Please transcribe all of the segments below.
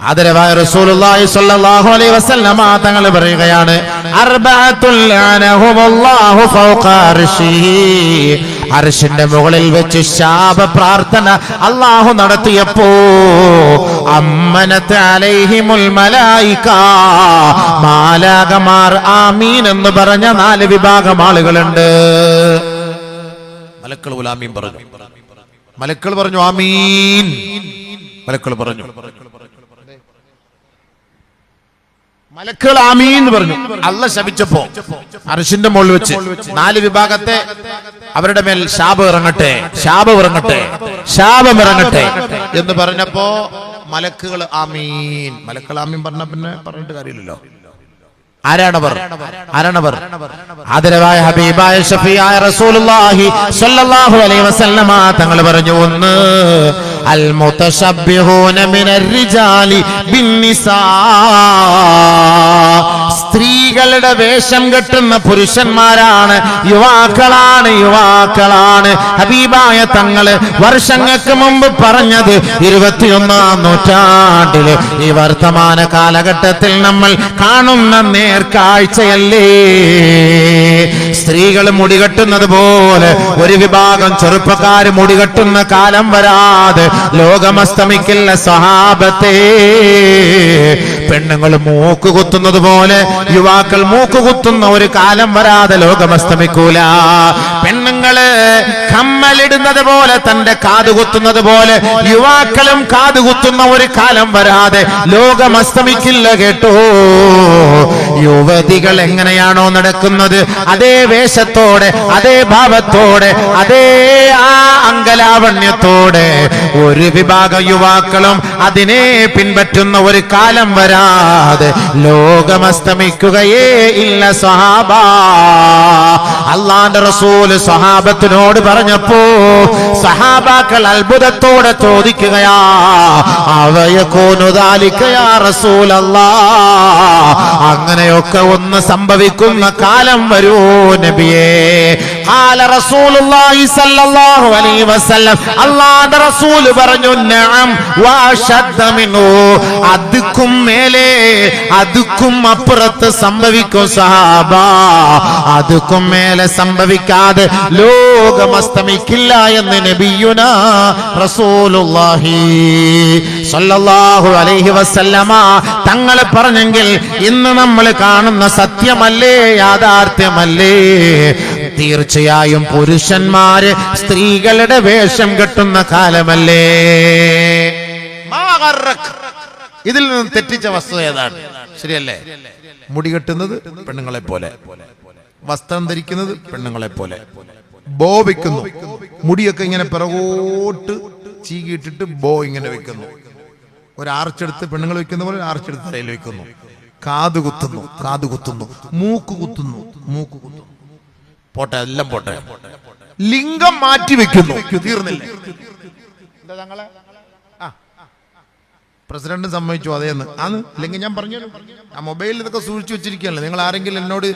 ആദരവായ റസൂലുള്ളാഹി സ്വല്ലല്ലാഹു അലൈഹി വസല്ലമ തങ്ങൾ പറയുകയാണ്, അർബഅത്തുൽ ലഅനഹുമുല്ലാഹു ഫൗഖ അർശിഹി. അർശിന്റെ മുകളിൽ വെച്ച് ശാപ പ്രാർത്ഥന അല്ലാഹു നടത്തിയപ്പോ അമ്മനത് അലൈഹിമുൽ മലായിക, മാലാകമാർ ആമീൻ എന്ന് പറഞ്ഞ 4 വിഭാഗം ആളുകളുണ്ട്. മലക്കൾ ആമീൻ പറഞ്ഞു. മലക്കൾ പറഞ്ഞു ആമീൻ. മലക്കൾ പറഞ്ഞു, മലക്കൾ ആമീൻ പറഞ്ഞു. അല്ലാഹ് ശപിച്ചപ്പോ അർശിന്റെ മുകളിൽ വെച്ച് 4 വിഭാഗത്തെ അവരുടെ മേൽ ശാപം ഇറങ്ങട്ടെ, ശാപം ഇറങ്ങട്ടെ, ശാപം ഇറങ്ങട്ടെ എന്ന് പറഞ്ഞപ്പോ മലക്കുകൾ ആമീൻ. മലക്കൾ ആമീൻ പറഞ്ഞ പിന്നെ പറഞ്ഞിട്ട് കാര്യമില്ലല്ലോ. ആരാണവർ? ആരാണവർ? ആദരവായ ഹബീബായ ഷഫീആയ റസൂലുള്ളാഹി സ്വല്ലല്ലാഹു അലൈഹി വസല്ലമ തങ്ങൾ പറഞ്ഞു, ഒന്ന് അൽ മുതശബ്ബിഹൂന മിനർ റിജാലി ബിന്നിസാ, സ്ത്രീകളുടെ വേഷം കെട്ടുന്ന പുരുഷന്മാരാണ്, യുവാക്കളാണ്, യുവാക്കളാണ്. ഹബീബായ തങ്ങള് വർഷങ്ങൾക്ക് മുമ്പ് പറഞ്ഞത് 21-ാം നൂറ്റാണ്ടില് ഈ വർത്തമാന കാലഘട്ടത്തിൽ നമ്മൾ കാണുന്ന നേർക്കാഴ്ചയല്ലേ. സ്ത്രീകൾ മുടികെട്ടുന്നത് പോലെ ഒരു വിഭാഗം ചെറുപ്പക്കാർ മുടികെട്ടുന്ന കാലം വരാതെ ലോകമസ്തമിക്കില്ല സഹാബത്തെ. പെണ്ണുങ്ങൾ മൂക്ക് കുത്തുന്നത് പോലെ യുവാക്കൾ മൂക്ക് കുത്തുന്ന ഒരു കാലം വരാതെ ലോകമസ്തമിക്കൂല. പെണ്ണുങ്ങള് കമ്മലിടുന്നത് പോലെ തന്റെ കാതുകുത്തുന്നത് പോലെ യുവാക്കളും കാതുകുത്തുന്ന ഒരു കാലം വരാതെ ലോകമസ്തമിക്കില്ല കേട്ടോ. യുവതികൾ എങ്ങനെയാണോ നടക്കുന്നത് അതേ വേഷത്തോടെ, അതേ ഭാവത്തോടെ, അതേ ആ അങ്കലാവണ്യത്തോടെ ഒരു വിഭാഗം യുവാക്കളും അതിനെ പിൻപറ്റുന്ന ഒരു കാലം വരാതെ ലോകമസ്തമിക്കുകയേ ഇല്ല സ്വഹാബ. അല്ലാഹുവിന്റെ റസൂല് സ്വഹാബത്തിനോട് പറഞ്ഞപ്പോ സ്വഹാബാക്കൾ അത്ഭുതത്തോടെ ചോദിക്കുകയാ, അവയകൂനു ദാലിക യാ റസൂലല്ലാഹ്, അങ്ങനെയൊക്കെ ഒന്ന് സംഭവിക്കുന്ന കാലം വരൂ നബിയേ. ഖാല റസൂലുള്ളാഹി സ്വല്ലല്ലാഹു അലൈഹി വസല്ലം, അല്ലാഹുവിന്റെ റസൂൽ പറഞ്ഞു, നഅം വഅശദ്ദ മിനു, അതുക്കും മേലെ അതുക്കും അപ്പുറത്ത് സംഭവിക്കും സഹാബ. അതുക്കും മേലെ സംഭവിക്കാതെ ലോകമസ്തമിക്കില്ല എന്ന് നബിയുനാ റസൂലുള്ളാഹി സ്വല്ലല്ലാഹു അലൈഹി വസല്ലമ തങ്ങൾ പറഞ്ഞെങ്കിൽ ഇന്ന് നമ്മൾ കാണുന്ന സത്യമല്ലേ, യാഥാർത്ഥ്യമല്ലേ? തീർച്ചയായും പുരുഷന്മാര് സ്ത്രീകളുടെ വേഷം കെട്ടുന്ന കാലമല്ലേ. ഇതിൽ നിന്ന് തെറ്റിച്ച വസ്തുത ഏതാണ്? ശരിയല്ലേ? മുടി കെട്ടുന്നത് പെണ്ണുങ്ങളെ പോലെ, വസ്ത്രം ധരിക്കുന്നത് പെണ്ണുങ്ങളെ പോലെ, ബോ വെക്കുന്നു, മുടിയൊക്കെ ഇങ്ങനെ പിറകോട്ട് ചീകിയിട്ടിട്ട് ബോ ഇങ്ങനെ വെക്കുന്നു, ഒരു ആർച്ചെടുത്ത് പെണ്ണുങ്ങൾ വെക്കുന്ന പോലെ ആർച്ചെടുത്ത് തലയിൽ വെക്കുന്നു, കാത് കുത്തുന്നു, കാത് കുത്തുന്നു, മൂക്ക് കുത്തുന്നു, മൂക്ക് കുത്തുന്നു. പോട്ടെ, എല്ലാം പോട്ടെ. ലിംഗം മാറ്റി വെക്കുന്നു. തീർന്നില്ലേ? പ്രസിഡന്റ് സമ്മതിച്ചു അതേന്ന് ആണ്. അല്ലെങ്കിൽ ഞാൻ പറഞ്ഞു, ആ മൊബൈലിൽ ഇതൊക്കെ സൂക്ഷിച്ചു വെച്ചിരിക്കുകയല്ലേ. നിങ്ങൾ ആരെങ്കിലും എന്നോട്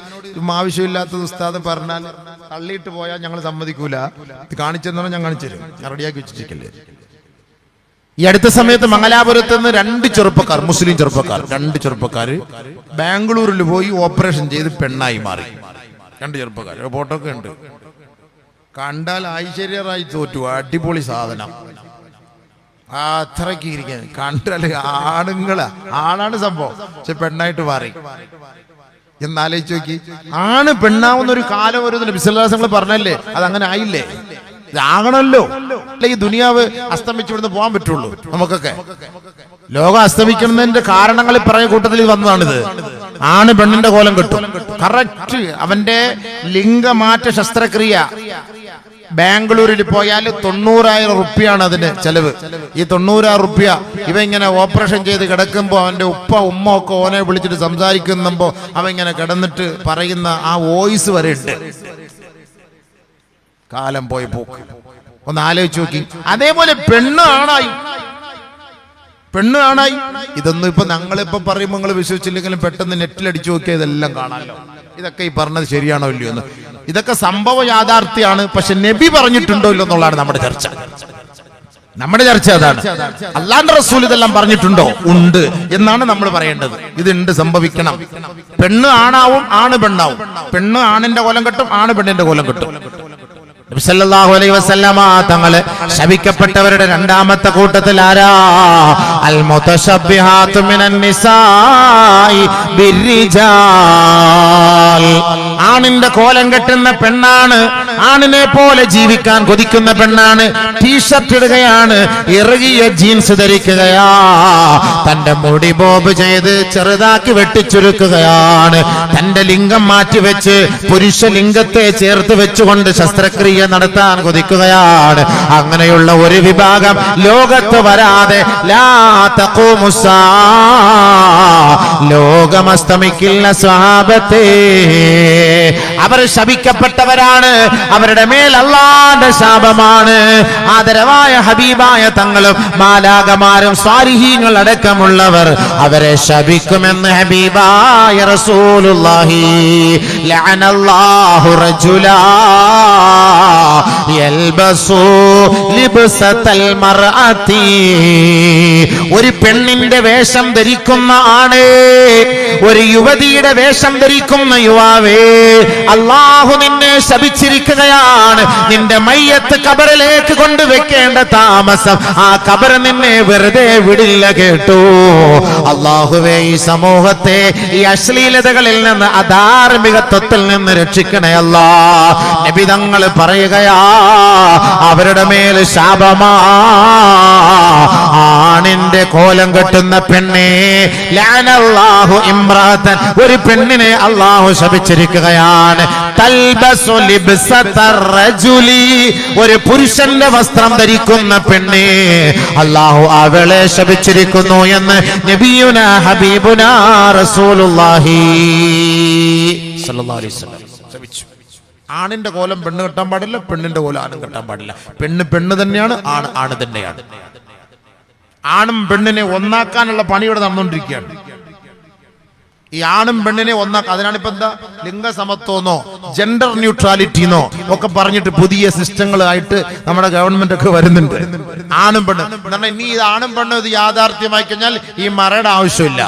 ആവശ്യമില്ലാത്തത് ഉസ്താദ് പറഞ്ഞാൽ തള്ളിയിട്ട് പോയാൽ ഞങ്ങൾ സമ്മതിക്കൂല. ഇത് കാണിച്ചെന്ന് പറഞ്ഞാൽ ഞാൻ കാണിച്ചു തരും. ഞാൻ റെഡിയാക്കി വെച്ചിരിക്കല്ലേ. ഈ അടുത്ത സമയത്ത് മംഗലാപുരത്ത് നിന്ന് 2 ചെറുപ്പക്കാർ, മുസ്ലിം ചെറുപ്പക്കാർ, 2 ചെറുപ്പക്കാർ ബാംഗ്ലൂരിൽ പോയി ഓപ്പറേഷൻ ചെയ്ത് പെണ്ണായി മാറി. 2 ചെറുപ്പക്കാർ, ഫോട്ടോ ഒക്കെ ഉണ്ട്. കണ്ടാൽ ഐശ്വര്യറായി തോറ്റു. അടിപൊളി സാധനം. അത്രയ്ക്ക് ഇരിക്കാൻ കണ്ടാല് ആണുങ്ങളാ, ആണാണ് സംഭവം, പക്ഷെ പെണ്ണായിട്ട് മാറി. എന്നാലോചിച്ച് നോക്കി, ആണ് പെണ്ണാവുന്ന ഒരു കാലം ഒരു വിശ്വാസങ്ങൾ പറഞ്ഞല്ലേ, അതങ്ങനെ ആയില്ലേ? ഇതാകണല്ലോ. അല്ലെ ഈ ദുനിയാവ് അസ്തമിച്ചിവിടുന്ന് പോകാൻ പറ്റുള്ളൂ നമുക്കൊക്കെ. ലോകം അസ്തമിക്കുന്നതിന്റെ കാരണങ്ങൾ പറയുന്ന കൂട്ടത്തിൽ വന്നതാണിത്. ആണ് പെണ്ണിന്റെ കോലം കെട്ടും. കറക്റ്റ് അവന്റെ ലിംഗമാറ്റ ശസ്ത്രക്രിയ ബാംഗ്ലൂരിൽ പോയാൽ 90,000 റുപ്യാണ് അതിന് ചെലവ്. ഈ 90,000 റുപ്യ ഇവ ഇങ്ങനെ ഓപ്പറേഷൻ ചെയ്ത് കിടക്കുമ്പോ അവന്റെ ഉപ്പ ഉമ്മ ഒക്കെ ഓനെ വിളിച്ചിട്ട് സംസാരിക്കുമ്പോ അവ ഇങ്ങനെ കിടന്നിട്ട് പറയുന്ന ആ വോയിസ് വരെ ഉണ്ട്. കാലം പോയ പോക്ക് ഒന്ന് ആലോചിച്ച് നോക്കി. അതേപോലെ പെണ്ണ് ആണായി, പെണ്ണ് ആണായി. ഇതൊന്നും ഇപ്പൊ ഞങ്ങളിപ്പോ പറയുമ്പോൾ നിങ്ങൾ വിശ്വസിച്ചില്ലെങ്കിലും പെട്ടെന്ന് നെറ്റിലടിച്ചു നോക്കിയാൽ ഇതെല്ലാം കാണാമല്ലോ. ഇതൊക്കെ ഈ പറഞ്ഞത് ശരിയാണോ ഇല്ലയോ എന്ന്. ഇതൊക്കെ സംഭവ യാഥാർത്ഥ്യമാണ്. പക്ഷെ നബി പറഞ്ഞിട്ടുണ്ടോ ഇല്ലോ എന്നുള്ളതാണ് നമ്മുടെ ചർച്ച. നമ്മുടെ ചർച്ച അതാണ്. അല്ലാഹുവിന്റെ റസൂൽ ഇതെല്ലാം പറഞ്ഞിട്ടുണ്ടോ? ഉണ്ട് എന്നാണ് നമ്മൾ പറയേണ്ടത്. ഇതുണ്ട്, സംഭവിക്കണം. പെണ്ണ് ആണാവും, ആണ് പെണ്ണാവും. പെണ്ണ് ആണിന്റെ കോലം കെട്ടും, ആണ് പെണ്ണിന്റെ കോലം കെട്ടും. നബി സല്ലല്ലാഹു അലൈഹി വസല്ലമ തങ്ങളെ ശപിക്കപ്പെട്ടവരുടെ രണ്ടാമത്തെ കൂട്ടത്തിൽ ആരാ? അൽ മുതശബ്ബിഹാതു മിനൻ നിസാഇ ബിർരിജാൽ. ആണിന്റെ കോലം കെട്ടുന്ന പെണ്ണാണ്, ആണിനെ പോലെ ജീവിക്കാൻ കൊതിക്കുന്ന പെണ്ണാണ്. ടീഷർട്ട് ഇടുകയാണ്, ഇറുകിയ ജീൻസ് ധരിക്കുകയാ, തന്റെ മുടി ബോബ് ചെയ്ത് ചെറുതാക്കി വെട്ടിച്ചുരുക്കുകയാണ്, തന്റെ ലിംഗം മാറ്റിവെച്ച് പുരുഷ ലിംഗത്തെ ചേർത്ത് വെച്ചുകൊണ്ട് ശസ്ത്രക്രിയ നടത്താൻ കൊതിക്കുകയാണ്. അങ്ങനെയുള്ള ഒരു വിഭാഗം ലോകത്ത് വരാതെ ലാ തഖൂമുസ്സാ, ലോകമസ്തമിക്കില്ല സ്വഹാബത്തേ. അവർ ശപിക്കപ്പെട്ടവരാണ്, അവരുടെ മേൽ അല്ലാഹുവിന്റെ ശാപമാണ്. ആദരവായ ഹബീബായ തങ്ങളും മാലാകമാരും സ്വാലിഹീങ്ങൾ അടക്കമുള്ളവർ അവരെ ശപിക്കുമെന്ന് ഹബീബായ റസൂലുള്ളാഹി. ലഅനല്ലാഹു റജുലാ യൽബസു ലിബ്സതൽ മർഅതി. ഒരു പെണ്ണിന്റെ വേഷം ധരിക്കുന്ന ആണ്, ഒരു യുവതിയുടെ വേഷം ധരിക്കുന്ന യുവാവേ, അല്ലാഹു നിന്നെ ശപിച്ചിരിക്കുകയാണ്. നിന്റെ മയ്യത്ത് ഖബറിലേക്ക് കൊണ്ടുവെക്കേണ്ട താമസം, ആ ഖബർ നിന്നെ വെറുതെ വിടില്ല കേട്ടോ. അല്ലാഹുവേ, ഈ സമൂഹത്തെ ഈ അശ്ലീലതകളിൽ നിന്ന്, അധാർമികത്വത്തിൽ നിന്ന് രക്ഷിക്കണേ അല്ലാ. നബി തങ്ങൾ പറയുകയാ, അവരുടെ മേൽ ശാപമാ. ആണിന്റെ കോലം കെട്ടുന്ന പെണ്ണെ, ലഅനല്ലാഹു ഇംറാതൻ, ഒരു പെണ്ണിനെ അല്ലാഹു ശപിച്ചിരിക്കുകയാണ്. തൽബസു ലിബ്സതർ റജുലി, ഒരു പുരുഷന്റെ വസ്ത്രം ധരിക്കുന്ന പെണ്ണെ, അല്ലാഹു അവളെ ശപിച്ചിരിക്കുന്നു എന്ന് നബിയുനാ ഹബീബുനാ റസൂലുള്ളാഹി സ്വല്ലല്ലാഹു അലൈഹി വസല്ലം ശപിച്ചു. ആണിന്റെ കോലം പെണ്ണ് കെട്ടാൻ പാടില്ല, പെണ്ണിന്റെ കോലം ആണും കെട്ടാൻ പാടില്ല. പെണ്ണ് പെണ്ണ് തന്നെയാണ്, ആണ് ആണ് തന്നെയാണ്. ആണും പെണ്ണിനെ ഒന്നാക്കാനുള്ള പണി ഇവിടെ നടന്നുകൊണ്ടിരിക്കുകയാണ്. ഈ ആണും പെണ്ണിനെ ഒന്നാക്കുക, അതിനാണിപ്പോ എന്താ ലിംഗസമത്വമെന്നോ ജെൻഡർ ന്യൂട്രാലിറ്റിന്നോ ഒക്കെ പറഞ്ഞിട്ട് പുതിയ സിസ്റ്റങ്ങളായിട്ട് നമ്മുടെ ഗവൺമെന്റ് ഒക്കെ വരുന്നുണ്ട്. ആണും പെണ്ണും കാരണം ഇനി ഇത് ആണും പെണ്ണും ഇത് യാഥാർത്ഥ്യമായി കഴിഞ്ഞാൽ ഈ മറയുടെ ആവശ്യമില്ല,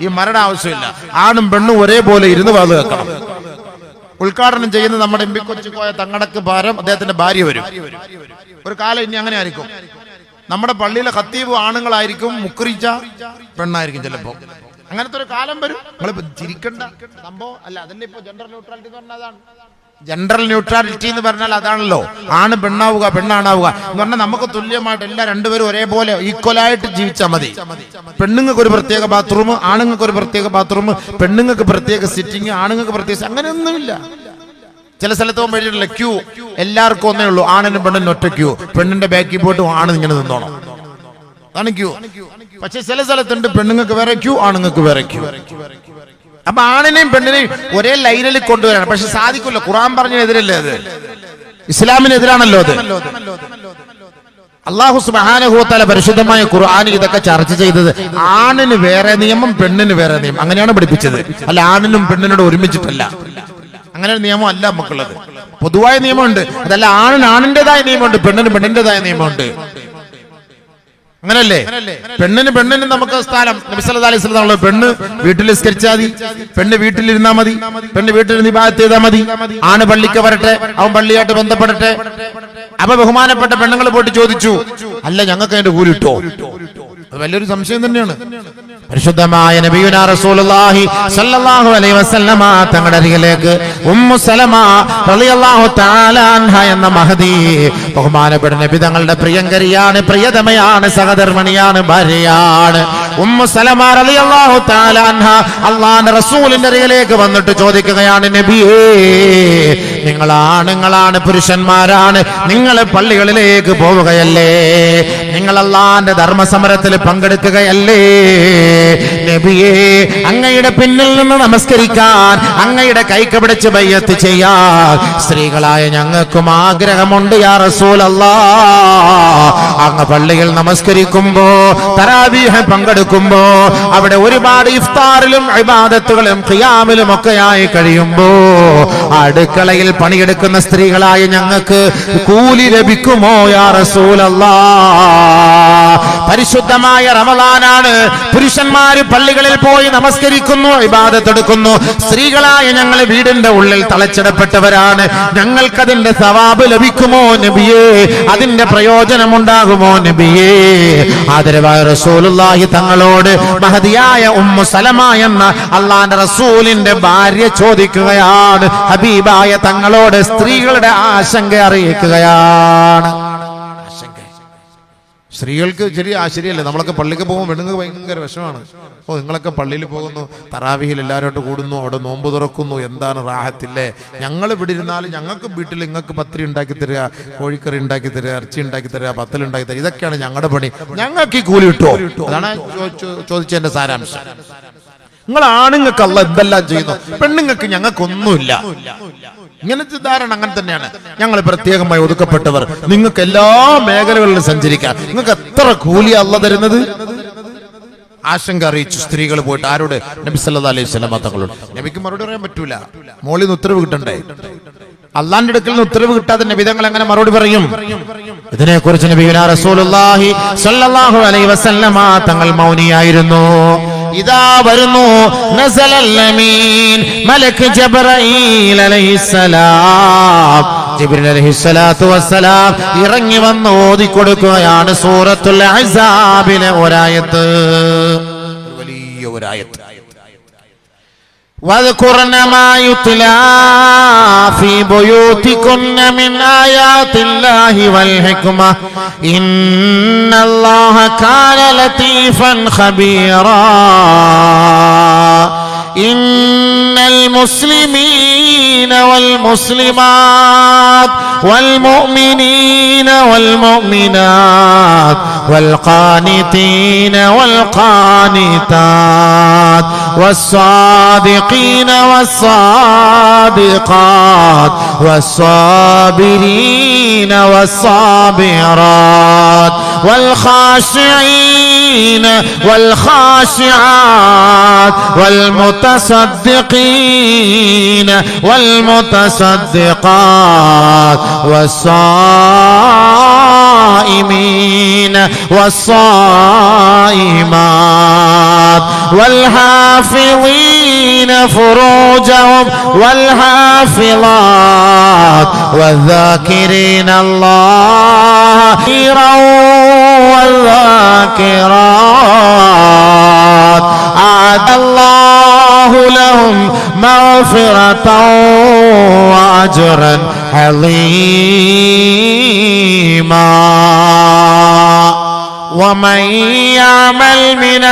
ഈ മറയുടെ ആവശ്യമില്ല. ആണും പെണ്ണും ഒരേപോലെ ഇരുന്ന് വാത് കേൾക്കണം. ഉദ്ഘാടനം ചെയ്യുന്ന നമ്മുടെ എം പി കൊച്ചിക്കോയ തങ്ങടക്ക് ഭാരം അദ്ദേഹത്തിന്റെ ഭാര്യ വരും. ഒരു കാലം ഇനി അങ്ങനെ ആയിരിക്കും. നമ്മുടെ പള്ളിയിലെ ഖത്തീബ് ആണുങ്ങളായിരിക്കും, മുക്രിച്ച പെണ്ണായിരിക്കും ചിലപ്പോ. അങ്ങനത്തെ ഒരു കാലം വരും. നിങ്ങൾ ചിരിക്കണ്ട സംഭവം അല്ല, അതല്ലേ ഇപ്പൊ ജെൻഡർ ന്യൂട്രാലിറ്റി എന്ന് പറഞ്ഞാൽ അതാണ്. ജെൻഡർ ന്യൂട്രാലിറ്റി എന്ന് പറഞ്ഞാൽ അതാണല്ലോ, ആണ് പെണ്ണാവുക പെണ്ണാണാവുക എന്ന് പറഞ്ഞാൽ നമുക്ക് തുല്യമായിട്ട് എല്ലാ രണ്ടുപേരും ഒരേപോലെ ഈക്വലായിട്ട് ജീവിച്ചാൽ മതി. പെണ്ണുങ്ങൾക്ക് ഒരു പ്രത്യേക ബാത്റൂം, ആണുങ്ങൾക്ക് ഒരു പ്രത്യേക ബാത്റൂം, പെണ്ണുങ്ങൾക്ക് പ്രത്യേക സിറ്റിംഗ്, ആണുങ്ങൾക്ക് പ്രത്യേക, അങ്ങനെയൊന്നുമില്ല. ചില സ്ഥലത്ത് പോകുമ്പോഴേ ക്യൂ എല്ലാവർക്കും ഒന്നേ ഉള്ളൂ, ആണിനും പെണ്ണിനും ഒറ്റ ക്യൂ, പെണ്ണിന്റെ ബാക്കിൽ പോയിട്ട് ആണ് ഇങ്ങനെ നിന്നോണം, അതാണ് ക്യൂ. പക്ഷെ ചില സ്ഥലത്തുണ്ട് പെണ്ണുങ്ങൾക്ക് വേറെ ക്യൂ, ആണുങ്ങൾക്ക് വേറെ ക്യൂ. അപ്പൊ ആണിനെയും പെണ്ണിനെയും ഒരേ ലൈനിൽ കൊണ്ടുവരണം. പക്ഷെ സാധിക്കില്ല, ഖുർആൻ പറഞ്ഞതിനെതിരല്ലേ അത്, ഇസ്ലാമിനെതിരാണല്ലോ അത്. അല്ലാഹു സുബ്ഹാനഹു വ തആല പരിശുദ്ധമായ ഖുർആനിൽ ഇതൊക്കെ ചർച്ച ചെയ്തത് ആണിന് വേറെ നിയമം, പെണ്ണിന് വേറെ നിയമം, അങ്ങനെയാണ് പഠിപ്പിച്ചത്. അല്ല ആണിനും പെണ്ണിനോട് ഒരുമിച്ചിട്ടല്ല, അങ്ങനെ ഒരു നിയമം അല്ല നമുക്കുള്ളത്. പൊതുവായ നിയമമുണ്ട്, അതല്ല ആണിന് ആണിൻ്റെതായ നിയമമുണ്ട്, പെണ്ണിന് പെണ്ണിൻ്റെതായ നിയമമുണ്ട്. അങ്ങനല്ലേ? പെണ്ണിന് നമുക്ക് സ്ഥാനം. നബി സല്ലല്ലാഹു അലൈഹി വസല്ലം പെണ്ണ് വീട്ടിൽ നിസ്കരിച്ചാൽ മതി, പെണ്ണ് വീട്ടിലിരുന്നാ മതി, പെണ്ണ് വീട്ടിൽ ഇബാദത്ത് ചെയ്താൽ മതി, ആണ് പള്ളിക്ക് വരട്ടെ, അവൻ പള്ളിയായിട്ട് ബന്ധപ്പെടട്ടെ. അപ്പൊ ബഹുമാനപ്പെട്ട പെണ്ണുങ്ങൾ പോയിട്ട് ചോദിച്ചു, അല്ല ഞങ്ങൾക്ക് അതിന്റെ കൂലി കിട്ടോ? അത് വലിയൊരു സംശയം തന്നെയാണ്. പരിശുദ്ധമായ നബിയുനാ റസൂലുള്ളാഹി സ്വല്ലല്ലാഹു അലൈഹി വസല്ലമ തങ്ങളുടെ അരികിലേക്ക് ഉമ്മു സലമ റളിയല്ലാഹു തആല അൻഹ എന്ന മഹദി, ബഹുമാനപ്പെട്ട നബി തങ്ങളുടെ പ്രിയങ്കരിയാണ്, പ്രിയതമയാണ്, സഹധർമ്മിണിയാണ്, ഭാര്യയാണ്. ഉമ്മു സലമ റളിയല്ലാഹു തആല അൻഹ അല്ലാഹുവിന്റെ റസൂലിന്റെ അരികിലേക്ക് വന്നിട്ട് ചോദിക്കുകയാണ്, നബിയേ, നിങ്ങൾ ആണുങ്ങളാണ്, പുരുഷന്മാരാണ്, നിങ്ങൾ പള്ളികളിലേക്ക് പോവുകയല്ലേ, നിങ്ങൾ അല്ലാഹുവിന്റെ ധർമ്മസമരത്തിൽ പങ്കെടുക്കുകയല്ലേ, നബിയേ, അങ്ങയുടെ പിന്നിൽ നിന്ന് നമസ്കരിക്കാൻ, അങ്ങയുടെ കൈക്ക് പിടിച്ച് ബൈഅത്ത് ചെയ്യാൻ സ്ത്രീകളായ ഞങ്ങൾക്കും ആഗ്രഹമുണ്ട് യാ റസൂലല്ലാഹ്. അങ്ങ് പള്ളിയിൽ നമസ്കരിക്കുമ്പോ, തറാവീഹ് പങ്കെടുക്കുമ്പോ, അവിടെ ഒരുപാട് ഇഫ്താറിലും ഇബാദത്തുകളും ഖിയാമിലും ഒക്കെയായി കഴിയുമ്പോ അടുക്കളയിൽ പണിയെടുക്കുന്ന സ്ത്രീകളായ ഞങ്ങൾക്ക് കൂലി ലഭിക്കുമോ യാ റസൂലല്ലാഹ്? പരിശുദ്ധമായ റമളാനാണ്, പുരുഷന്മാര് പള്ളികളിൽ പോയി നമസ്കരിക്കുന്നു, ഇബാദത്ത് എടുക്കുന്നു. സ്ത്രീകളായ ഞങ്ങൾ വീടിന്റെ ഉള്ളിൽ തളച്ചിടപ്പെട്ടവരാണ്. ഞങ്ങൾക്കതിന്റെ സവാബ് ലഭിക്കുമോ നബിയേ? അതിന്റെ പ്രയോജനം ഉണ്ടാകുമോ നബിയേ? ആദരവായ റസൂലുള്ളാഹി തങ്ങളോട് മഹദിയായ ഉമ്മു സലമ എന്ന അള്ളാന്റെ റസൂലിന്റെ ഭാര്യ ചോദിക്കുകയാണ്, ഹബീബായ തങ്ങളോട് സ്ത്രീകളുടെ ആശങ്ക അറിയിക്കുകയാണ്. സ്ത്രീകൾക്ക് ശരിയല്ലേ, നമ്മളൊക്കെ പള്ളിക്ക് പോകുമ്പോൾ പെണ്ണുങ്ങൾക്ക് ഭയങ്കര വിഷമാണ്. നിങ്ങളൊക്കെ പള്ളിയിൽ പോകുന്നു, തറാവിഹിൽ എല്ലാവരോട്ട് കൂടുന്നു, അവിടെ നോമ്പ് തുറക്കുന്നു, എന്താണ് റാഹത്തില്ലേ? ഞങ്ങൾ ഇവിടെ ഇരുന്നാലും ഞങ്ങൾക്ക് വീട്ടിൽ നിങ്ങൾക്ക് പത്തിരി ഉണ്ടാക്കി തരിക, കോഴിക്കറി ഉണ്ടാക്കി തരിക, ഇറച്ചി ഉണ്ടാക്കി തരിക, പത്തൽ ഉണ്ടാക്കി തരിക, ഇതൊക്കെയാണ് ഞങ്ങളുടെ പണി. ഞങ്ങൾക്ക് ഈ കൂലി കിട്ടുമോ? അതാണ് ചോദിച്ചതിന്റെ സാരാംശം. നിങ്ങൾ ആണുങ്ങൾക്ക് അല്ല എന്തെല്ലാം ചെയ്യുന്നു, പെണ്ണുങ്ങൾക്ക് ഞങ്ങൾക്കൊന്നുമില്ല. ഇങ്ങനത്തെ ധാരണ അങ്ങനെ തന്നെയാണ്. ഞങ്ങൾ പ്രത്യേകമായി ഒതുക്കപ്പെട്ടവർ, നിങ്ങൾക്ക് എല്ലാ മേഖലകളിലും സഞ്ചരിക്കാം, നിങ്ങൾക്ക് എത്ര കൂലി അല്ല തരുന്നത്? ആശങ്ക അറിയിച്ചു സ്ത്രീകൾ പോയിട്ട് ആരോട്? നബി സല്ലല്ലാഹു അലൈഹി വസല്ലം തങ്ങളോട്. നബിക്ക് മറുപടി പറയാൻ പറ്റൂല, മോളിൽ നിന്ന് ഉത്തരവ് കിട്ടണ്ടേ? അള്ളാന്റെ അടുക്കൽ നിന്ന് ഉത്തരവ് കിട്ടാതെ നബി തങ്ങൾ എങ്ങനെ മറുപടി പറയും? ഇതിനെക്കുറിച്ച് നബിയുനാ റസൂലുള്ളാഹി സ്വല്ലല്ലാഹു അലൈഹി വസല്ലം തങ്ങൾ മൗനിയായിരുന്നു. ഇതാ വരുന്നു നസലൽ അമീൻ മലക് ജിബ്രീൽ അലൈഹിസ്സലാം. ജിബ്രീൽ അലൈഹിസ്സലാത്തു വസ്സലാം ഇറങ്ങി വന്ന് ഓതി കൊടുക്കുകയാണ് സൂറത്തുൽ അഹ്സാബിലെ ഒരായത്ത്, വലിയ ഒരായത്ത്. واذكرن ما يتلى في بيوتكن من آيات الله والحكمة إن الله كان لطيفا خبيرا إن المسلمين والمسلمات والمؤمنين والمؤمنات والقانتين والقانتات والصادقين والصادقات والصابرين والصابرات والخاشعين والخاشعات والمتصدقين والمتصدقات والصائمين والصائمات والحافظين فروجهم والحافظات والذاكرين الله كثيرا والذاكرات أعد الله لهم مغفرة وأجرا عظيما ومن يعمل من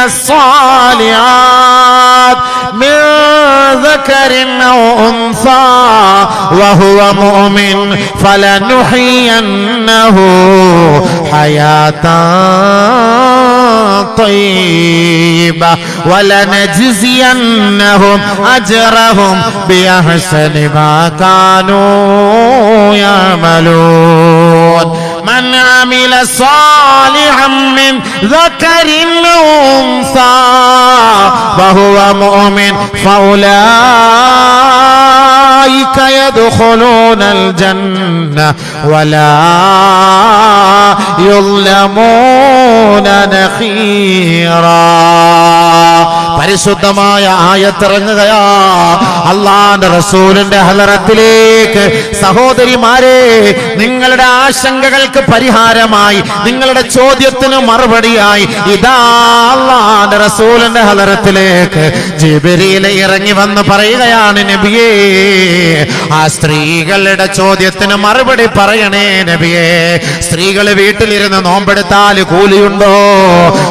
الصالحات من ذكر أو أنثى وهو مؤمن فلنحيينه حياة طيبة ولنجزينهم أجرهم بأحسن ما كانوا يعملون من عمل صالحا من ذكر أو أنثى وهو مؤمن فأولئك يدخلون الجنة ولا يظلمون نخيرا. പരിശുദ്ധമായ ആയത്തിറങ്ങുകയാ അല്ലാഹുവിന്റെ റസൂലിന്റെ ഹളറത്തിലേക്ക്. സഹോദരിമാരെ, നിങ്ങളുടെ ആശങ്കകൾക്ക് പരിഹാരമായി, നിങ്ങളുടെ ചോദ്യത്തിന് മറുപടിയായി ഇതാ അല്ലാഹുവിന്റെ റസൂലിന്റെ ഹളറത്തിലേക്ക് ജിബ്രീൽ ഇറങ്ങി വന്ന് പറയുകയാണ്, നബിയേ, ആ സ്ത്രീകളുടെ ചോദ്യത്തിന് മറുപടി പറയണേ നബിയേ. സ്ത്രീകൾ വീട്ടിലിരുന്ന് നോമ്പെടുത്താൽ കൂലിയുണ്ടോ?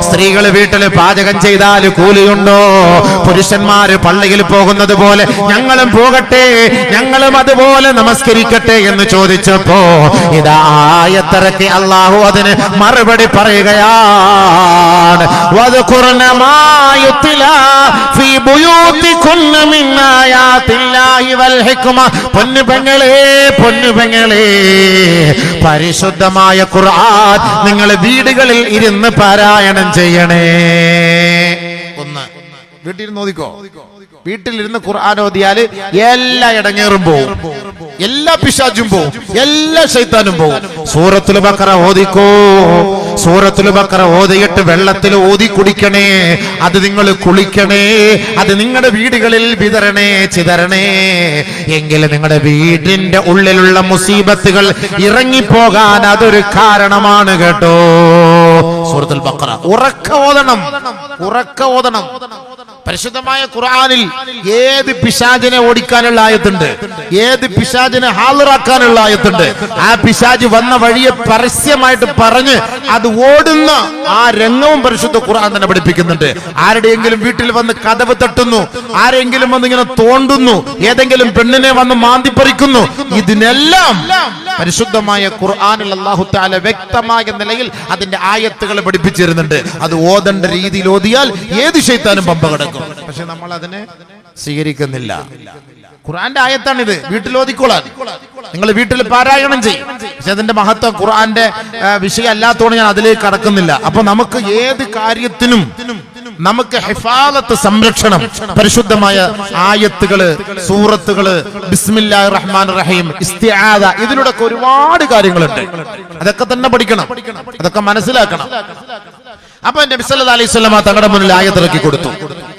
സ്ത്രീകൾ വീട്ടിൽ പാചകം ചെയ്താൽ കൂലിയുണ്ടോ? പുരുഷന്മാര് പള്ളിയിൽ പോകുന്നത് പോലെ ഞങ്ങളും പോകട്ടെ, ഞങ്ങളും അതുപോലെ നമസ്കരിക്കട്ടെ എന്ന് ചോദിച്ചപ്പോ ഇതാ ആയത്തിറക്കി അല്ലാഹു അതിന് മറുപടി പറയുകയാണ്. വദ്കുർന മാ യുത്ലാ ഫീ ബുയൂതികുന്ന മിൻ ആയാതില്ലാഹി വൽ ഹിക്മ. പൊന്നുപെങ്ങളെ, പരിശുദ്ധമായ ഖുർആൻ നിങ്ങൾ വീടുകളിൽ ഇരുന്ന് പാരായണം ചെയ്യണേ. ഒന്ന്, വീട്ടിലിരുന്ന് ഓതിക്കോ. വീട്ടിലിരുന്ന് ഖുർആൻ ഓതിയാല് എല്ലാ ഇടങ്ങേറും പോവും. എല്ലാ പിശാചും പോവും, എല്ലാ ശൈത്താനും പോവും. സൂറത്തുൽ ബഖറ ഓതിക്കോ. സൂറത്തുൽ ബഖറ ഓതിയിട്ട് വെള്ളത്തിൽ ഓതി കുടിക്കണേ. അത് നിങ്ങൾ കുളിക്കണേ. അത് നിങ്ങളുടെ വീടുകളിൽ വിതരണേ, ചിതരണേ. എങ്കിൽ നിങ്ങളുടെ വീടിന്റെ ഉള്ളിലുള്ള മുസീബത്തുകൾ ഇറങ്ങിപ്പോകാൻ അതൊരു കാരണമാണ് കേട്ടോ. സൂറത്തുൽ ബഖറ ഉറക്ക ഓതണം, ഉറക്ക ഓതണം. പരിശുദ്ധമായ ഖുർആനിൽ ഏത് പിശാചിനെ ഓടിക്കാനുള്ള ആയത്തുണ്ട്, ഏത് പിശാചിനെ ഹാളിറാക്കാനുള്ള ആയത്തുണ്ട്. ആ പിശാച് വന്ന വഴിയെ പരസ്യമായിട്ട് പറഞ്ഞ് അത് ഓടുന്ന ആ രംഗവും പരിശുദ്ധ ഖുർആൻ തന്നെ പഠിപ്പിക്കുന്നുണ്ട്. ആരുടെയെങ്കിലും വീട്ടിൽ വന്ന് കതവ് തട്ടുന്നു, ആരെങ്കിലും വന്ന് ഇങ്ങനെ തോണ്ടുന്നു, ഏതെങ്കിലും പെണ്ണിനെ വന്ന് മാന്തിപ്പറിക്കുന്നു, ഇതിനെല്ലാം പരിശുദ്ധമായ ഖുർആനിൽ അല്ലാഹു തആല വ്യക്തമായ നിലയിൽ അതിന്റെ ആയത്തുകൾ പഠിപ്പിച്ചിരുന്നുണ്ട്. അത് ഓതേണ്ട രീതിയിൽ ഓതിയാൽ ഏത് ശൈത്താനും പമ്പ കിടക്കും. പക്ഷെ നമ്മൾ അതിനെ സ്വീകരിക്കുന്നില്ല. ഖുർആന്റെ ആയത്താണിത്, വീട്ടിൽ ഓതിക്കോളാൻ. നിങ്ങൾ വീട്ടിൽ പാരായണം ചെയ്യും. പക്ഷെ അതിന്റെ മഹത്വം ഖുർആന്റെ വിഷയം അല്ലാത്തതുകൊണ്ട് ഞാൻ അതിലേക്ക് കടക്കുന്നില്ല. അപ്പൊ നമുക്ക് ഏത് കാര്യത്തിനും നമുക്ക് ഹിഫാദത്ത്, സംരക്ഷണം, പരിശുദ്ധമായ ആയത്തുകള്, സൂറത്തുകള്, ബിസ്മില്ലാഹിർ റഹ്മാനിർ റഹീം, ഇസ്തിആദ, ഇതിലൂടെ ഒരുപാട് കാര്യങ്ങളുണ്ട്. അതൊക്കെ തന്നെ പഠിക്കണം, അതൊക്കെ മനസ്സിലാക്കണം. അപ്പൊ നബി സല്ലല്ലാഹു അലൈഹി വസല്ലം തങ്ങളുടെ മുന്നിൽ ആയത്തിറക്കി കൊടുത്തു,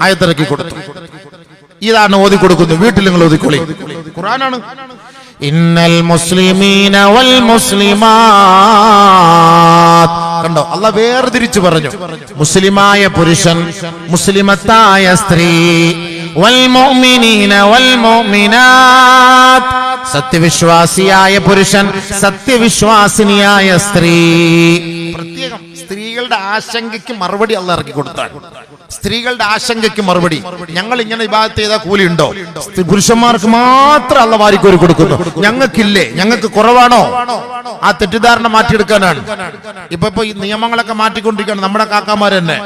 ആയത്തിറക്കി കൊടുത്തു. ഇതാണ് ഓതി കൊടുക്കുന്നത്. വീട്ടിൽ നിങ്ങൾ ഓതിക്കോളി. ഖുർആനാണ്. ഇന്നൽ മുസ്ലിമീന വൽ മുസ്ലിമാത്ത്. കണ്ടോ, അല്ലാഹ് വേർതിരിച്ചു പറഞ്ഞു. മുസ്ലിമായ പുരുഷൻ, മുസ്ലിമത്തായ സ്ത്രീ, വൽ മുഅ്മിനീന വൽ മുഅ്മിനാത്ത്, സത്യവിശ്വാസിയായ പുരുഷൻ, സത്യവിശ്വാസിനിയായ സ്ത്രീ. പ്രത്യേകം സ്ത്രീകളുടെ ആശങ്കയ്ക്ക് മറുപടി അല്ലാഹ് ഇറക്കി കൊടുത്താണ്. സ്ത്രീകളുടെ ആശങ്കയ്ക്ക് മറുപടി. ഞങ്ങൾ ഇങ്ങനെ ഇബാദത്ത് ചെയ്താൽ കൂലി ഉണ്ടോ? പുരുഷന്മാർക്ക് മാത്രം അല്ലാഹ് വാരിക്കോരി കൊടുക്കുന്നു, ഞങ്ങൾക്കില്ലേ? ഞങ്ങൾക്ക് കുറവാണോ? ആ തെറ്റിദ്ധാരണ മാറ്റിയെടുക്കാനാണ്. ഇപ്പൊ ഈ നിയമങ്ങളൊക്കെ മാറ്റിക്കൊണ്ടിരിക്കുകയാണ് നമ്മുടെ കാക്കാമാർ തന്നെ.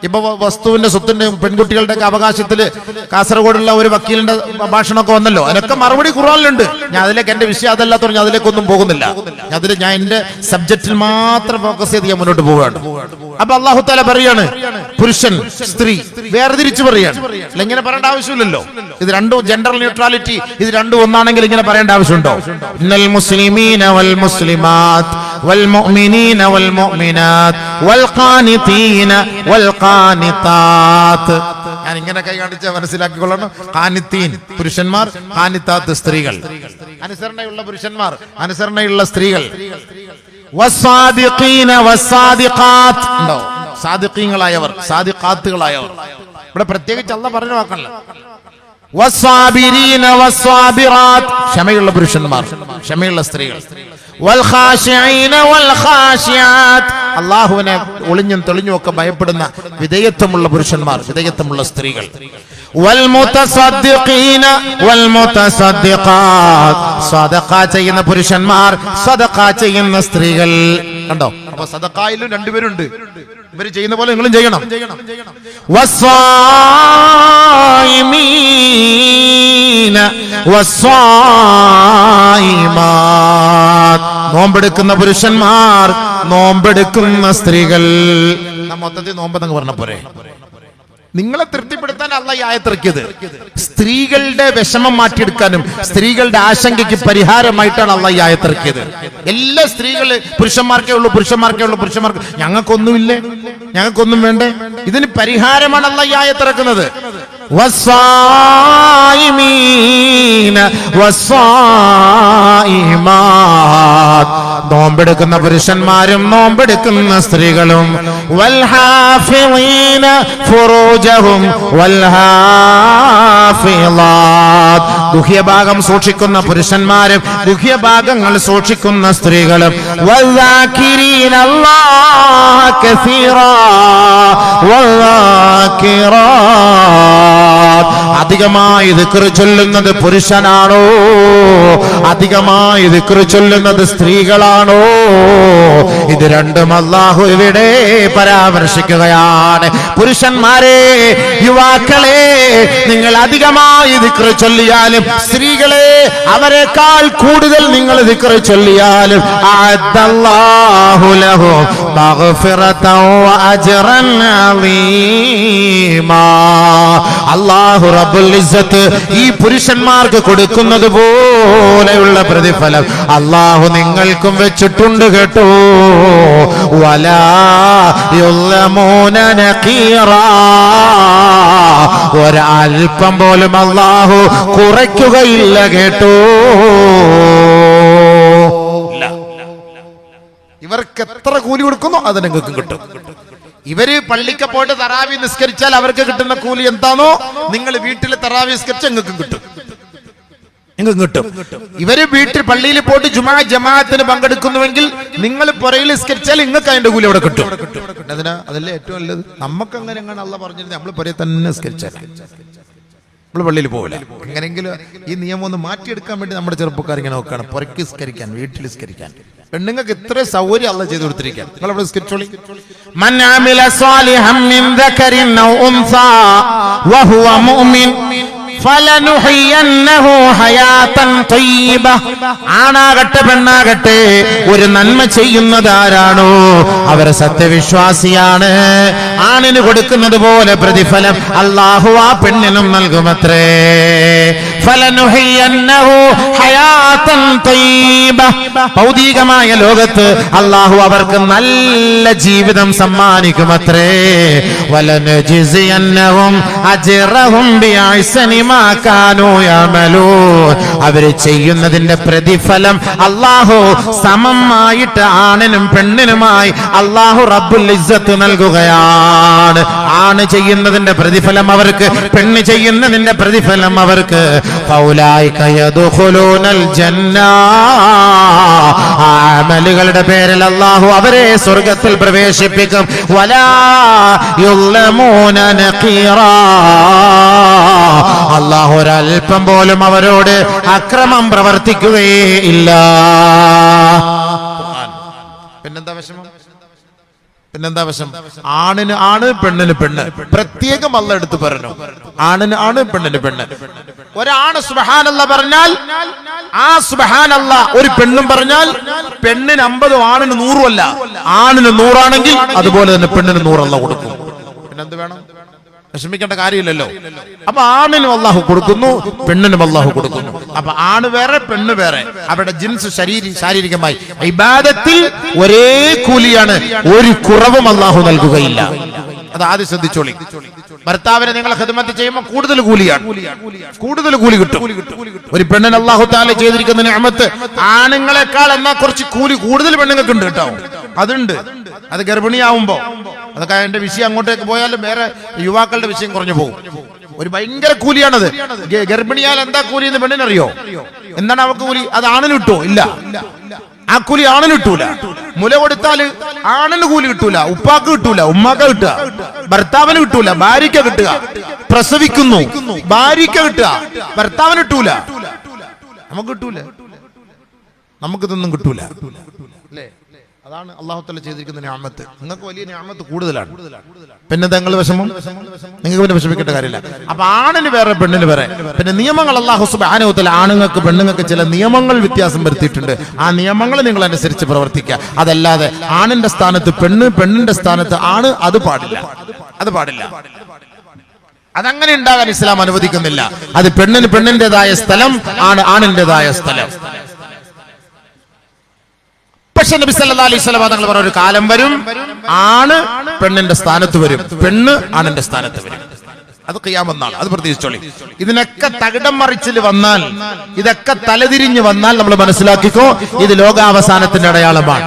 ഇപ്പൊ വസ്തുവിന്റെ, സ്വത്തിന്റെ, പെൺകുട്ടികളുടെ ഒക്കെ അവകാശത്തില് കാസർഗോഡുള്ള ഒരു വക്കീലിന്റെ ഭാഷണമൊക്കെ വന്നല്ലോ. അതിനൊക്കെ മറുപടി ഖുർആനിലുണ്ട്. ഞാൻ അതിലേക്ക്, എന്റെ വിഷയം അതല്ലാത്തതുകൊണ്ട് ഞാൻ അതിലേക്കൊന്നും പോകുന്നില്ല. ഞാൻ എന്റെ സബ്ജക്റ്റിൽ മാത്രം ഫോക്കസ് ചെയ്ത് ഞാൻ മുന്നോട്ട് പോവുകയാണ്. അപ്പൊ അല്ലാഹു തആല പറയാണ്, പുരുഷൻ സ്ത്രീ വേർതിരിച്ച് പറയാണ്. അല്ല, ഇങ്ങനെ പറയേണ്ട ആവശ്യമില്ലല്ലോ. ഇത് രണ്ടും ജെൻഡർ ന്യൂട്രാലിറ്റി, ഇത് രണ്ടും ഒന്നാണെങ്കിൽ ഇങ്ങനെ പറയേണ്ട ആവശ്യമുണ്ടോ? ഇന്നൽ മുസ്ലിമീന വൽ മുസ്ലിമാത്ത് വൽ മുഅ്മിനീന വൽ മുഅ്മിനാത്ത് വൽ ഖാനിതീന വൽ ഖാനിതാത്ത്. ഞാൻ ഇങ്ങനെ കൈ കാണിച്ചാൽ മനസ്സിലാക്കിക്കൊള്ളണം. ഖാനിതീൻ പുരുഷന്മാർ, ഖാനിതാത്ത് സ്ത്രീകൾ. അനുസരണയുള്ള പുരുഷന്മാർ, അനുസരണയുള്ള സ്ത്രീകൾ. വസ്സാദിഖീന വസ്സാദിഖാത്ത്. ഉണ്ടോ? സാദിഖീങ്ങളായവർ, സാദിഖാത്തുകളായവർ. ഇവിടെ പ്രത്യേകിച്ച് അല്ലാഹ് പറഞ്ഞു വാക്കല്ല. വസ്സാബിരീന വസ്സാബിറാത്ത്, ക്ഷമയുള്ള പുരുഷന്മാർ, ക്ഷമയുള്ള സ്ത്രീകൾ. വൽ ഖാശിഈന വൽ ഖാശിയാത്ത്, അല്ലാഹുവിനെ ഒളിഞ്ഞും തെളിഞ്ഞും ഒക്കെ ഭയപ്പെടുന്ന വിധേയത്വമുള്ള പുരുഷന്മാർ, വിധേയത്വമുള്ള സ്ത്രീകൾ. വൽ മുതസദ്ദിഖീന വൽ മുതസദ്ദിഖാത്ത്, സദഖ ചെയ്യുന്ന പുരുഷന്മാർ, സദഖ ചെയ്യുന്ന സ്ത്രീകൾ. കണ്ടോ? അപ്പൊ സദഖയിലും രണ്ടുപേരുണ്ട്. ഇവര് ചെയ്യുന്ന പോലെ നിങ്ങളും ചെയ്യണം. വസ്സായിമീന വസ്സായിമാത്ത്, നോമ്പെടുക്കുന്ന പുരുഷന്മാർ, നോമ്പെടുക്കുന്ന സ്ത്രീകൾ. മൊത്തത്തിൽ നോമ്പെന്നങ്ങ് പറഞ്ഞ പോരെ? നിങ്ങളെ തൃപ്തിപ്പെടുത്താൻ അല്ലാഹ് ഈ ആയത്തിറക്കിയത്. സ്ത്രീകളുടെ വിഷമം മാറ്റിയെടുക്കാനും സ്ത്രീകളുടെ ആശങ്കയ്ക്ക് പരിഹാരമായിട്ടാണ് അല്ലാഹ് ഈ ആയത്തിറക്കിയത്. എല്ലാ സ്ത്രീകള് പുരുഷന്മാർക്കേ ഉള്ളൂ, പുരുഷന്മാർക്കേ ഉള്ളൂ, പുരുഷന്മാർക്ക് ഞങ്ങൾക്കൊന്നുമില്ലേ, ഞങ്ങൾക്കൊന്നും വേണ്ടേ? ഇതിന് പരിഹാരമാണ് അല്ലാഹ് ഈ ആയത്തിറക്കുന്നത്. വസ്സായിമീന വസ്സായിമാത്ത്, നോമ്പെടുക്കുന്ന പുരുഷന്മാരും നോമ്പെടുക്കുന്ന സ്ത്രീകളും. വൽഹാഫിളീന ഫുറൂജഹും വൽഹാഫിളാത്ത്, ഗുഹ്യഭാഗം സൂക്ഷിക്കുന്ന പുരുഷന്മാരും ഗുഹ്യഭാഗങ്ങൾ സൂക്ഷിക്കുന്ന സ്ത്രീകളും. വൽദാകിരീന അല്ലാഹ കസീറാ വൽദാകിറാത്ത്, അധികമായി ദിക്ർ ചൊല്ലുന്നത് പുരുഷനാണോ? അധികമായി ദിക്ർ ചൊല്ലുന്നത് സ്ത്രീകളാണോ? ഇത് രണ്ടും അല്ലാഹു ഇവിടെ പരാമർശിക്കുകയാണ്. പുരുഷന്മാരെ, യുവാക്കളെ, നിങ്ങൾ അധികമായി ദിക്ർ ചൊല്ലിയാലും, സ്ത്രീകളെ അവരെക്കാൾ കൂടുതൽ നിങ്ങൾ ദിക്ർ ചൊല്ലിയാലും, അഅദ്ദല്ലാഹു ലഹു മഗ്ഫിറതൻ വഅജ്റൻ അളീമാ, അല്ലാഹു റബ്ബുൽ ഇസ്സത്ത് ഈ പുരുഷന്മാർക്ക് കൊടുക്കുന്നത് പോലെയുള്ള പ്രതിഫലം അല്ലാഹു നിങ്ങൾക്കും വെച്ചിട്ടുണ്ട് കേട്ടോ. വലാ യുളമൂന നഖീറാ, ഒരൽപ്പം പോലും അല്ലാഹു കുറയ്ക്കുകയില്ല കേട്ടോ. ഇവർക്ക് എത്ര കൂലി കൊടുക്കുന്നു അത് നിങ്ങൾക്കും കിട്ടും. ഇവര് പള്ളിക്ക് പോയിട്ട് തറാവി നിസ്കരിച്ചാൽ അവർക്ക് കിട്ടുന്ന കൂലി എന്താണോ നിങ്ങൾ വീട്ടിൽ തറാവി നിസ്കരിച്ചാൽ നിങ്ങൾക്കും കിട്ടും. ഇവര് വീട്ടിൽ പള്ളിയിൽ പോയിട്ട് ജുമാ ജമാഅത്തിന് പങ്കെടുക്കുന്നുവെങ്കിൽ നിങ്ങൾ പുറയിൽ നിസ്കരിച്ചാൽ നിങ്ങൾക്ക് അതിന്റെ കൂലി അവിടെ കിട്ടും. അതല്ലേ ഏറ്റവും നല്ലത്. നമുക്ക് അങ്ങനെ എങ്ങനെ അള്ളാഹ് പറഞ്ഞിരുന്നത് നമ്മൾ പുറയെ തന്നെ നിസ്കരിച്ചാൽ നമ്മൾ പള്ളിയിൽ പോകില്ല. എങ്ങനെയെങ്കിലും ഈ നിയമം ഒന്ന് മാറ്റിയെടുക്കാൻ വേണ്ടി നമ്മുടെ ചെറുപ്പക്കാർ ഇങ്ങനെ നോക്കുകയാണ്. പുറയ്ക്ക് നിസ്കരിക്കാൻ, വീട്ടിൽ നിസ്കരിക്കാൻ. പെണ്ണുങ്ങൾക്ക് ഇത്ര സൗകര്യം അള്ളാഹ് ചെയ്തു കൊടുത്തിരിക്കാൻ. നിങ്ങൾ അവിടെ നിസ്കരിച്ചോളി. മൻ അമില സാലിഹൻ മിൻ ദകരിൻ ഔ ഉൻസാ വഹുവ മുഅ്മിൻ ഫലനുഹയ്യന്നഹു ഹയാതൻ തയ്യിബ. ആണാകട്ടെ പെണ്ണാകട്ടെ ഒരു നന്മ ചെയ്യുന്നത് ആരാണോ അവർ സത്യവിശ്വാസിയാണ്. ആണിന് കൊടുക്കുന്നത് പോലെ പ്രതിഫലം അല്ലാഹു ആ പെണ്ണിനും നൽകുമത്രേ. ഫലനുഹയ്യന്നഹു ഹയാതൻ തയ്യിബ. ഭൗതികമായ ലോകത്ത് അല്ലാഹു അവർക്ക് നല്ല ജീവിതം സമ്മാനിക്കുമത്രേ. വലനജിസിയന്നഹും അജ്റഹും ബിഅഹ്സനി മാ കാനൂ യഅമലൂൻ. അവര് ചെയ്യുന്നതിന്റെ പ്രതിഫലം അല്ലാഹു സമമായിട്ട് ആണിനും പെണ്ണിനുമായി അല്ലാഹു റബ്ബുൽ ഇസ്സത്ത് നൽകുകയാണ്. ആണ് ചെയ്യുന്നതിന്റെ പ്രതിഫലം അവർക്ക്, പെണ്ണ് ചെയ്യുന്നതിന്റെ പ്രതിഫലം അവർക്ക്. ഫൗലൈക യദ്ഖുലൂനൽ ജന്ന. അമലുകളുടെ പേരിൽ അല്ലാഹു അവരെ സ്വർഗ്ഗത്തിൽ പ്രവേശിപ്പിക്കും. വലാ യുളമൂന നഖീറാ. അല്ലാഹു ഒരൽപ്പം പോലും അവരോട് അക്രമം പ്രവർത്തിക്കുകയേ ഇല്ല. പിന്നെന്താ വിഷമം? പിന്നെന്താ വിഷമം? ആണിന് ആണ്, പെണ്ണിന് പെണ്ണ്. പ്രത്യേകം അല്ലാഹ് എടുത്തു പറഞ്ഞു. ആണിന് ആണ്, പെണ്ണിന് പെണ്ണ്. ഒരാണ് സുബ്ഹാനല്ലാഹ് പറഞ്ഞാൽ ആ സുബ്ഹാനല്ലാഹ് ഒരു പെണ്ണും പറഞ്ഞാൽ പെണ്ണിന് 50, ആണിന് 100 അല്ല. ആണിന് 100 ആണെങ്കിൽ അതുപോലെ തന്നെ പെണ്ണിന് 100 അല്ലാഹ് കൊടുക്കും. പിന്നെന്ത് വേണം? വിഷമിക്കേണ്ട കാര്യമില്ലല്ലോ. അപ്പൊ ആണിനും അല്ലാഹു കൊടുക്കുന്നു, പെണ്ണിനും അല്ലാഹു കൊടുക്കുന്നു. അപ്പൊ ആണ് വേറെ, പെണ്ണ് വേറെ. അവരുടെ ജിൻസ് ശാരീരികമായി ഇബാദത്തിൽ ഒരേ കൂലിയാണ്. ഒരു കുറവും അല്ലാഹു നൽകുകയില്ല. അത് ആദ്യം ശ്രദ്ധിച്ചോളി. ഭർത്താവിനെ നിങ്ങൾ ഖിദ്മത്ത് ചെയ്യുമ്പോൾ കൂടുതൽ കൂലിയാണ്, കൂടുതൽ കൂലി കിട്ടും. ഒരു പെണ്ണിന് അല്ലാഹു തആല ചെയ്തിരിക്കുന്ന നിഅമത്ത് ആണുങ്ങളെക്കാൾ എന്നാ കുറച്ച് കൂലി കൂടുതൽ പെണ്ണുങ്ങൾക്ക് ഉണ്ട് കേട്ടോ. അതുണ്ട്. അത് ഗർഭിണിയാവുമ്പോ അതൊക്കെ അതിന്റെ വിഷയം അങ്ങോട്ടേക്ക് പോയാലും വേറെ യുവാക്കളുടെ വിഷയം കുറഞ്ഞു പോകും. ഒരു ഭയങ്കര കൂലിയാണത്. ഗർഭിണിയാൽ എന്താ കൂലി എന്ന് പെണ്ണിനറിയോ? എന്താണ് അവർക്ക് കൂലി? അത് ആണിന് കിട്ടുമോ? ഇല്ല. ആ കൂലി ആണിന് കിട്ടൂല. മുല കൊടുത്താൽ ആണിന് കൂലി കിട്ടൂല, ഉപ്പാക്ക് കിട്ടൂല, ഉമ്മാക്ക് കിട്ടുക, ഭർത്താവിന് കിട്ടൂല, ഭാര്യയ്ക്ക് കിട്ടുക. പ്രസവിക്കുന്നു, ഭാര്യയ്ക്ക് കിട്ടുക, ഭർത്താവിന് കിട്ടൂല. നമുക്ക് കിട്ടൂല, നമുക്കിതൊന്നും കിട്ടൂല. അല്ലേ? അതാണ് അല്ലാഹു തആല ചെയ്തിരിക്കുന്ന നിഅമത്ത്. നിങ്ങൾക്ക് വലിയ നിഅമത്ത് കൂടുതലാണ്. പിന്നെ നിങ്ങൾ വിഷമം, നിങ്ങൾക്ക് പിന്നെ വിഷമിക്കേണ്ട കാര്യമില്ല. അപ്പൊ ആണിന് വേറെ, പെണ്ണിന് വേറെ. പിന്നെ നിയമങ്ങൾ അല്ലാഹു സുബ്ഹാനഹു തആല ആണുങ്ങൾക്ക് പെണ്ണുങ്ങൾക്ക് ചില നിയമങ്ങൾ വ്യത്യാസം വരുത്തിയിട്ടുണ്ട്. ആ നിയമങ്ങൾ നിങ്ങൾ അനുസരിച്ച് പ്രവർത്തിക്കുക. അതല്ലാതെ ആണിന്റെ സ്ഥാനത്ത് പെണ്ണ്, പെണ്ണിന്റെ സ്ഥാനത്ത് ആണ്, അത് പാടില്ല. അത് പാടില്ല. അതങ്ങനെ ഉണ്ടാകാൻ ഇസ്ലാം അനുവദിക്കുന്നില്ല. അത് പെണ്ണിന് പെണ്ണിന്റേതായ സ്ഥലം, ആണ് ആണിന്റേതായ സ്ഥലം. പക്ഷെ നബി സല്ലല്ലാഹു അലൈഹി വസല്ലം തങ്ങൾ പറഞ്ഞ ഒരു കാലം വരും, ആണ് പെണ്ണിന്റെ സ്ഥാനത്ത് വരും, പെണ്ണ് ആണിന്റെ സ്ഥാനത്ത് വരും. അത് ഖിയാമത്ത് നാൾ. അത് പ്രതീക്ഷിച്ചോളി. ഇതിനൊക്കെ തകിടം മറിച്ചിൽ വന്നാൽ, ഇതൊക്കെ തലതിരിഞ്ഞ് വന്നാൽ നമ്മൾ മനസ്സിലാക്കിക്കോ, ഇത് ലോകാവസാനത്തിന്റെ അടയാളമാണ്.